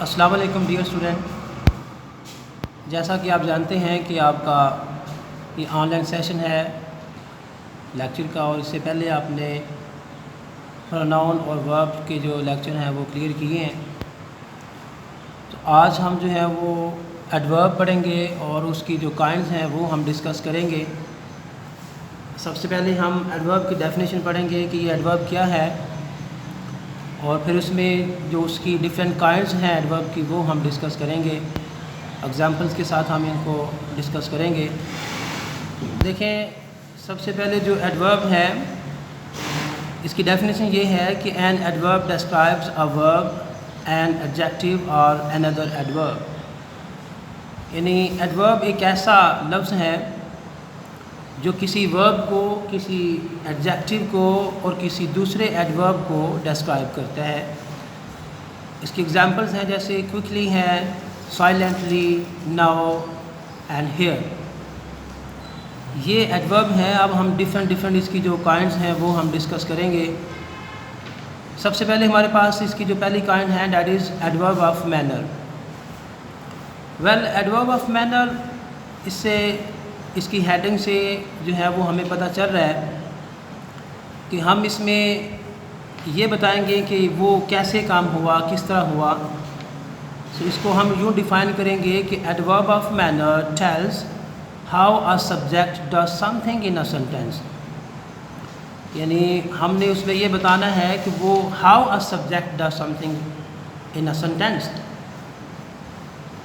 السلام علیکم dear student, جیسا کہ آپ جانتے ہیں کہ آپ کا یہ آن لائن سیشن ہے لیکچر کا، اور اس سے پہلے آپ نے پروناؤن اور ورب کے جو لیکچر ہیں وہ کلیئر کیے ہیں۔ تو آج ہم جو ہے وہ ایڈورب پڑھیں گے اور اس کی جو کائنڈز ہیں وہ ہم ڈسکس کریں گے۔ سب سے پہلے ہم ایڈورب کی ڈیفینیشن پڑھیں گے کہ یہ ایڈورب کیا ہے، اور پھر اس میں جو اس کی ڈفرینٹ کائنڈز ہیں ایڈورب کی وہ ہم ڈسکس کریں گے، ایگزامپلس کے ساتھ ہم ان کو ڈسکس کریں گے۔ دیکھیں، سب سے پہلے جو ایڈورب ہے اس کی ڈیفینیشن یہ ہے کہ این ایڈورب ڈسکرائبس اے ورب، این ایڈجیکٹیو اور another ایڈورب، یعنی ایڈورب ایک ایسا لفظ ہے جو کسی ورب کو، کسی ایڈجیکٹیو کو اور کسی دوسرے ایڈورب کو ڈسکرائب کرتا ہے۔ اس کی ایگزامپلس ہیں جیسے کوئکلی ہے، سائلنٹلی، ناؤ اینڈ ہیئر، یہ ایڈورب ہیں۔ اب ہم ڈفرینٹ اس کی جو کائنڈز ہیں وہ ہم ڈسکس کریں گے۔ سب سے پہلے ہمارے پاس اس کی جو پہلی کائنڈ ہے that is adverb of manner. Adverb of manner, اس کی ہیڈنگ سے جو ہے وہ ہمیں پتہ چل رہا ہے کہ ہم اس میں یہ بتائیں گے کہ وہ کیسے کام ہوا، کس طرح ہوا۔ اس کو ہم یوں ڈیفائن کریں گے کہ adverb of manner tells how a subject does something in a sentence, یعنی ہم نے اس میں یہ بتانا ہے کہ وہ how a subject does something in a sentence,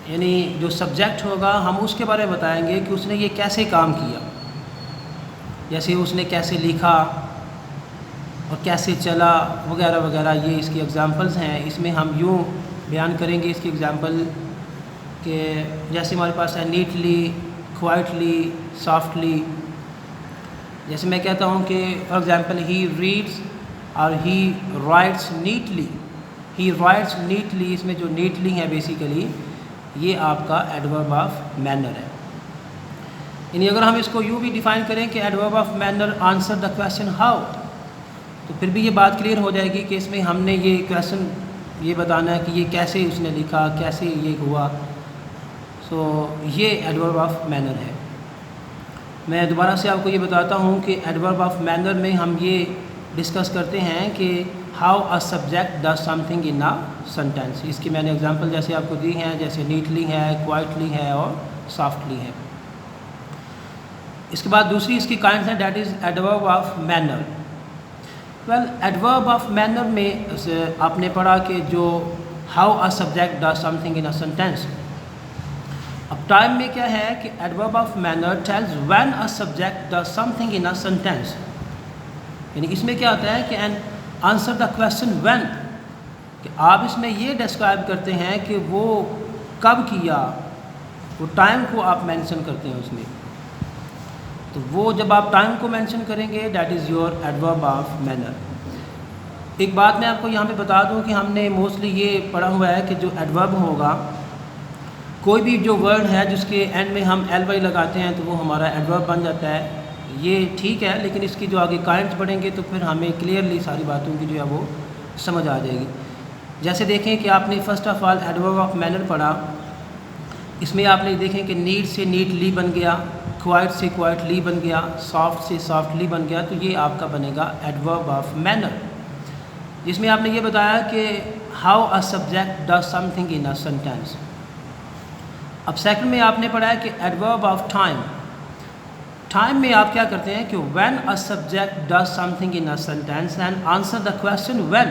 یعنی جو سبجیکٹ ہوگا ہم اس کے بارے میں بتائیں گے کہ اس نے یہ کیسے کام کیا، جیسے اس نے کیسے لکھا اور کیسے چلا وغیرہ وغیرہ۔ یہ اس کی ایگزامپلس ہیں۔ اس میں ہم یوں بیان کریں گے اس کی ایگزامپل کہ جیسے ہمارے پاس ہے نیٹلی، کوائٹلی، سافٹلی۔ جیسے میں کہتا ہوں کہ فار ایگزامپل ہی ریڈس اور he writes neatly, he writes neatly, اس میں جو نیٹلی ہے بیسیکلی یہ آپ کا ایڈورب آف مینر ہے۔ یعنی اگر ہم اس کو یوں بھی ڈیفائن کریں کہ adverb of manner answer the question how, تو پھر بھی یہ بات کلیئر ہو جائے گی کہ اس میں ہم نے یہ کویسچن یہ بتانا ہے کہ یہ کیسے اس نے لکھا، کیسے یہ ہوا۔ یہ ایڈورب آف مینر ہے۔ میں دوبارہ سے آپ کو یہ بتاتا ہوں کہ ایڈورب آف مینر میں ہم یہ ڈسکس کرتے ہیں کہ how a subject does something in a sentence. اس کی میں نے ایگزامپل جیسے آپ کو دی ہیں، جیسے نیٹلی ہے، کوائٹلی ہے اور سافٹلی ہے۔ اس کے بعد دوسری اس کی کائنڈ ہے that is adverb of manner. Adverb of manner میں آپ نے پڑھا کہ جو how a subject does something in a sentence, اب ٹائم میں کیا ہے کہ adverb of manner tells when a subject does something in a sentence, یعنی اس میں کیا ہوتا ہے کہ آنسر دا کویسچن وین، کہ آپ اس میں یہ ڈسکرائب کرتے ہیں کہ وہ کب کیا، وہ ٹائم کو آپ مینشن کرتے ہیں اس میں۔ تو وہ جب آپ ٹائم کو مینشن کریں گے that is your adverb of manner. ایک بات میں آپ کو یہاں پہ بتا دوں کہ ہم نے موسٹلی یہ پڑھا ہوا ہے کہ جو ایڈورب ہوگا، کوئی بھی جو ورڈ ہے جس کے اینڈ میں ہم ایل وائی لگاتے ہیں تو وہ ہمارا ایڈورب بن جاتا ہے۔ یہ ٹھیک ہے، لیکن اس کی جو آگے کائنڈز پڑھیں گے تو پھر ہمیں کلیئرلی ساری باتوں کی جو ہے وہ سمجھ آ جائے گی۔ جیسے دیکھیں کہ آپ نے first of all adverb of manner پڑھا، اس میں آپ نے دیکھیں کہ نیٹ سے نیٹلی بن گیا، کوائٹ سے کوائٹلی بن گیا، سافٹ سے سافٹلی بن گیا، تو یہ آپ کا بنے گا ایڈورب آف مینر، جس میں آپ نے یہ بتایا کہ how a subject does something in a sentence. اب سیکنڈ میں آپ نے پڑھا ہے کہ ایڈورب آف ٹائم۔ ٹائم میں آپ کیا کرتے ہیں کہ when a subject does something in a sentence and answer the question when,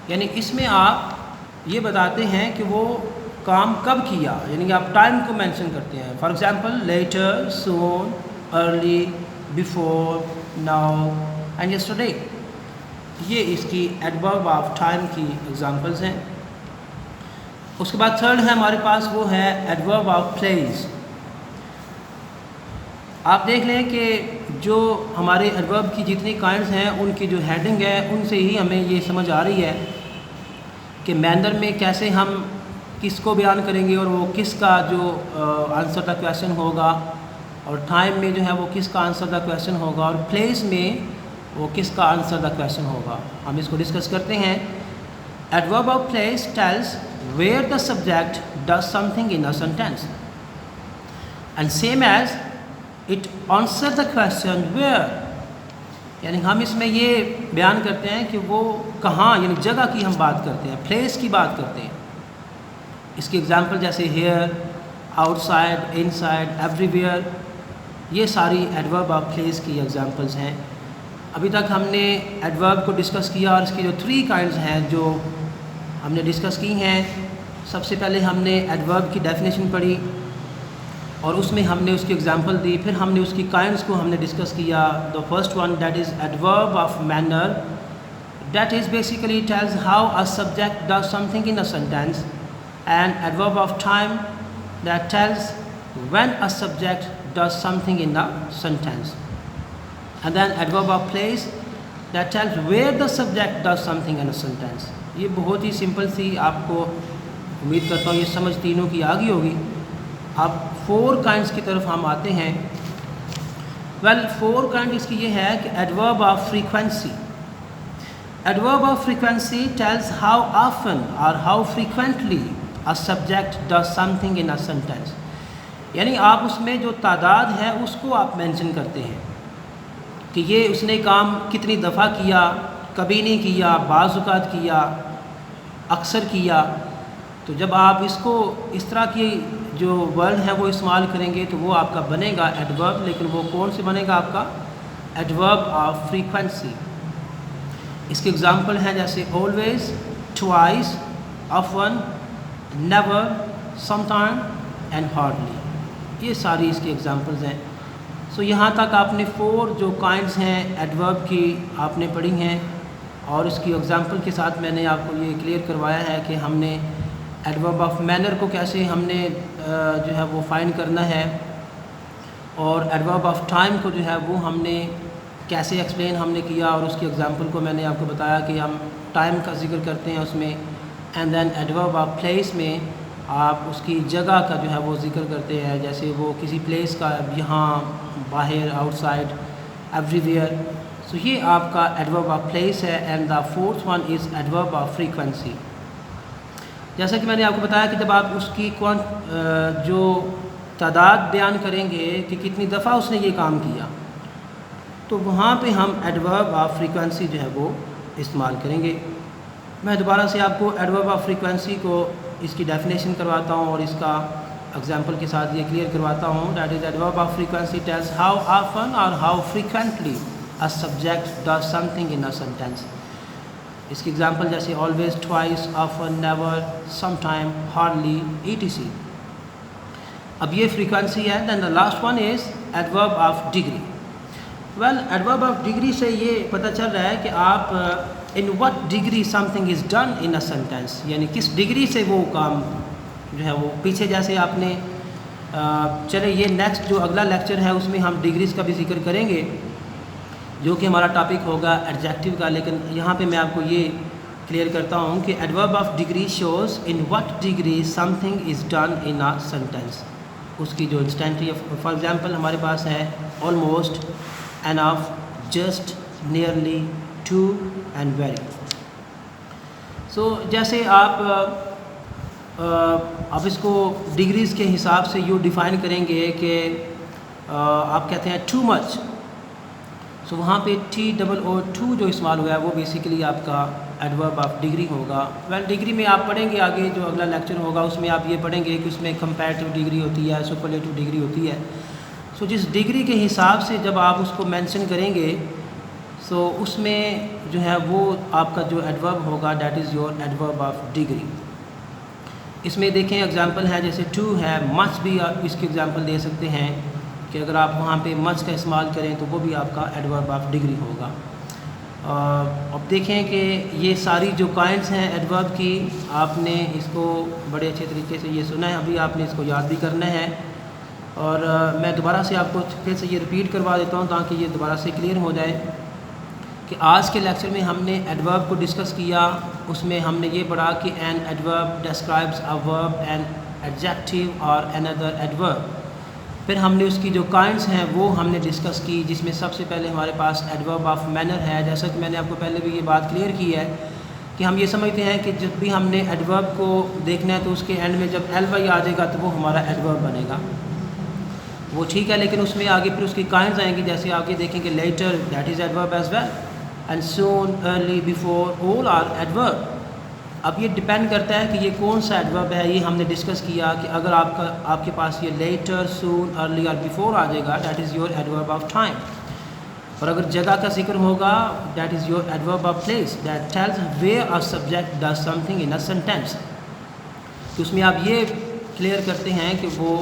یعنی اس میں آپ یہ بتاتے ہیں کہ وہ کام کب کیا، یعنی آپ ٹائم کو مینشن کرتے ہیں۔ For example later, soon, early, before, now and yesterday, یہ اس کی ایڈورب آف ٹائم کی ایگزامپلس ہیں۔ اس کے بعد تھرڈ ہے ہمارے پاس، وہ ہے ایڈورب آف پلیس۔ آپ دیکھ لیں کہ جو ہمارے ایڈورب کی جتنی کائنڈز ہیں ان کی جو ہیڈنگ ہے ان سے ہی ہمیں یہ سمجھ آ رہی ہے کہ مینر میں کیسے ہم کس کو بیان کریں گے اور وہ کس کا جو آنسر دا کویسچن ہوگا، اور ٹائم میں جو ہے وہ کس کا آنسر دا کویسچن ہوگا، اور پلیس میں وہ کس کا آنسر دا کویسچن ہوگا۔ ہم اس کو ڈسکس کرتے ہیں۔ Adverb of place tells where the subject does something in a sentence. And same as it answers the question where. یعنی ہم اس میں یہ بیان کرتے ہیں کہ وہ کہاں، یعنی جگہ کی ہم بات کرتے ہیں، پلیس کی بات کرتے ہیں. اس کی اگزامپل جیسے here, outside, inside, everywhere, یہ ساری ایڈورب آف پلیس کی ایگزامپلز ہیں. ابھی تک ہم نے ایڈورب کو ڈسکس کیا اور اس کی جو 3 کائنڈز ہیں جو ہم نے ڈسکس کی ہیں. سب سے پہلے ہم نے ایڈورب کی ڈیفینیشن پڑھی اور اس میں ہم نے اس کی ایگزامپل دی. پھر ہم نے اس کی کائنڈز کو ہم نے ڈسکس کیا. The first one that is adverb of manner. That is basically tells how a subject does something in a sentence. And adverb of time that tells when a subject does something in a sentence. And then adverb of place that tells where the subject does something in a sentence. یہ بہت ہی simple سی، آپ کو امید کرتا ہوں یہ سمجھ تینوں کی آ گئی ہوگی. اب 4 کائنڈس کی طرف ہم آتے ہیں. 4 کائنڈ اس کی یہ ہے کہ adverb of frequency. Adverb of frequency tells how often or how frequently a subject does something in a sentence. یعنی آپ اس میں جو تعداد ہے اس کو آپ مینشن کرتے ہیں کہ یہ اس نے کام کتنی دفعہ کیا، کبھی نہیں کیا، بعض اوقات کیا، اکثر کیا. تو جب آپ اس کو اس طرح کی جو ورڈ ہے وہ استعمال کریں گے تو وہ آپ کا بنے گا ایڈورب. لیکن وہ کون سے بنے گا آپ کا؟ Adverb of frequency. اس کی اگزامپل ہیں جیسے always, twice, often, never, some time and hardly. یہ ساری اس کی ایگزامپلز ہیں. سو یہاں تک آپ نے 4 جو کائنڈز ہیں ایڈورب کی آپ نے پڑھی ہیں اور اس کی ایگزامپل کے ساتھ میں نے آپ کو یہ کلیئر کروایا ہے کہ ہم نے ایڈورب آف مینر کو کیسے ہم نے جو ہے وہ فائنڈ کرنا ہے اور ایڈورب آف ٹائم کو جو ہے وہ ہم نے کیسے ایکسپلین ہم نے کیا. اور اس کی ایگزامپل کو میں نے آپ کو بتایا کہ ہم ٹائم کا ذکر کرتے ہیں اس میں. And then adverb of place میں آپ اس کی جگہ کا جو ہے وہ ذکر کرتے ہیں، جیسے وہ کسی پلیس کا، یہاں، باہر، آؤٹ سائڈ، ایوری ویئر. سو یہ آپ کا ایڈورب آف پلیس ہے. And the 4th one is adverb of frequency. جیسا کہ میں نے آپ کو بتایا کہ جب آپ اس کی جو تعداد بیان کریں گے کہ کتنی دفعہ اس نے یہ کام کیا تو وہاں پہ ہم ایڈورب آف فریکوینسی جو ہے وہ استعمال کریں گے. میں دوبارہ سے آپ کو ایڈورب آف فریکوینسی کو اس کی ڈیفینیشن کرواتا ہوں اور اس کا ایگزامپل کے ساتھ یہ کلیئر کرواتا ہوں. That is adverb of frequency tells how often or how frequently a subject does something in a sentence. اس کی ایگزامپل جیسے always, twice, often, never, sometime, hardly, etc. اب یہ فریکوینسی ہے. Then the last one is adverb of degree. Adverb of degree سے یہ پتہ چل رہا ہے کہ آپ in what degree something is done in a sentence، یعنی کس ڈگری سے وہ کام جو ہے وہ پیچھے جیسے آپ نے چلے یہ نیکسٹ جو اگلا لیکچر ہے اس میں ہم ڈگریز کا بھی ذکر کریں گے جو کہ ہمارا ٹاپک ہوگا ایڈجیکٹیو کا. لیکن یہاں پہ میں آپ کو یہ کلیئر کرتا ہوں کہ adverb of degree shows in what degree something is done in a sentence. اس کی جو انسٹنٹری، فار ایگزامپل ہمارے پاس ہے almost, enough, just, nearly, too and very. So جیسے آپ اس کو ڈگریز کے حساب سے یوں ڈیفائن کریں گے کہ آپ کہتے ہیں ٹو مچ. سو وہاں پہ TOO جو استعمال ہوا ہے وہ بیسیکلی آپ کا ایڈورب آف ڈگری ہوگا. ڈگری میں آپ پڑھیں گے آگے جو اگلا لیکچر ہوگا اس میں آپ یہ پڑھیں گے کہ اس میں کمپیریٹیو ڈگری ہوتی ہے، سپرلیٹیو ڈگری ہوتی ہے. سو جس ڈگری کے حساب سے جب آپ اس کو مینشن کریں گے سو اس میں جو ہے وہ آپ کا جو ایڈورب ہوگا that is your adverb of degree. اس میں دیکھیں ایگزامپل ہے جیسے ٹو ہے، مچ بھی آپ اس کی ایگزامپل دے سکتے ہیں کہ اگر آپ وہاں پہ مچ کا استعمال کریں تو وہ بھی آپ کا ایڈورب آف ڈگری ہوگا. اب دیکھیں کہ یہ ساری جو کائنڈس ہیں ایڈورب کی آپ نے اس کو بڑے اچھے طریقے سے یہ سنا ہے، ابھی آپ نے اس کو یاد بھی کرنا ہے. اور میں دوبارہ سے آپ کو پھر سے یہ ریپیٹ کروا دیتا ہوں تاکہ یہ دوبارہ سے کلیئر ہو جائے کہ آج کے لیکچر میں ہم نے ایڈورب کو ڈسکس کیا. اس میں ہم نے یہ پڑھا کہ این ایڈورب ڈسکرائبس اے ورب، این ایڈجیکٹیو اور another ایڈورب. پھر ہم نے اس کی جو کائنڈس ہیں وہ ہم نے ڈسکس کی، جس میں سب سے پہلے ہمارے پاس ایڈورب آف مینر ہے. جیسا کہ میں نے آپ کو پہلے بھی یہ بات کلیئر کی ہے کہ ہم یہ سمجھتے ہیں کہ جب بھی ہم نے ایڈورب کو دیکھنا ہے تو اس کے اینڈ میں جب ایل وائی آ جائے گا تو وہ ہمارا ایڈورب بنے گا. وہ ٹھیک ہے، لیکن اس میں آگے پھر اس کی کائنز آئیں گی، جیسے آگے دیکھیں کہ later that is adverb as well, and soon, early, before, all are adverb. اب یہ ڈپینڈ کرتا ہے کہ یہ کون سا ایڈورب ہے. یہ ہم نے ڈسکس کیا کہ اگر آپ کے پاس یہ later, soon, early or before آ جائے گا that is your adverb of time. اور اگر جگہ کا ذکر ہوگا that is your adverb of place that tells where a subject does something in a sentence. تو اس میں آپ یہ کلیئر کرتے ہیں کہ وہ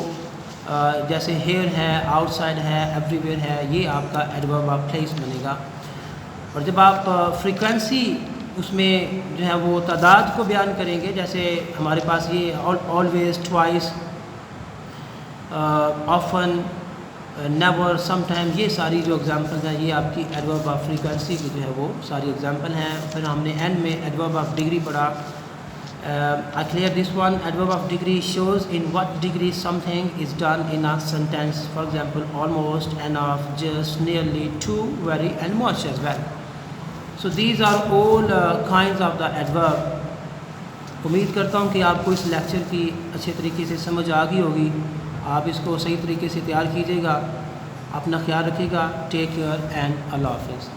جیسے ہیئر ہے، آؤٹ سائڈ ہے، ایوری ویئر ہے، یہ آپ کا ایڈورب آف پلیس بنے گا. اور جب آپ فریکوینسی اس میں جو ہے وہ تعداد کو بیان کریں گے، جیسے ہمارے پاس یہ always, twice, often, never, some time, یہ ساری جو ایگزامپلز ہیں یہ آپ کی ایڈورب آف فریکوینسی کی جو ہے وہ ساری ایگزامپل ہیں. پھر ہم نے اینڈ میں ایڈورب آف ڈگری پڑھا. I clear this one. Adverb of degree shows in what degree something is done in a sentence. For example, almost, enough, just, nearly, too, very, and much as well. So these are all kinds of the adverb. امید کرتا ہوں کہ آپ کو اس lecture کی اچھے طریقے سے سمجھ آ گئی ہوگی. آپ اس کو صحیح طریقے سے تیار کیجیے گا. اپنا خیال رکھیے گا. ٹیک کیئر اینڈ اللہ حافظ.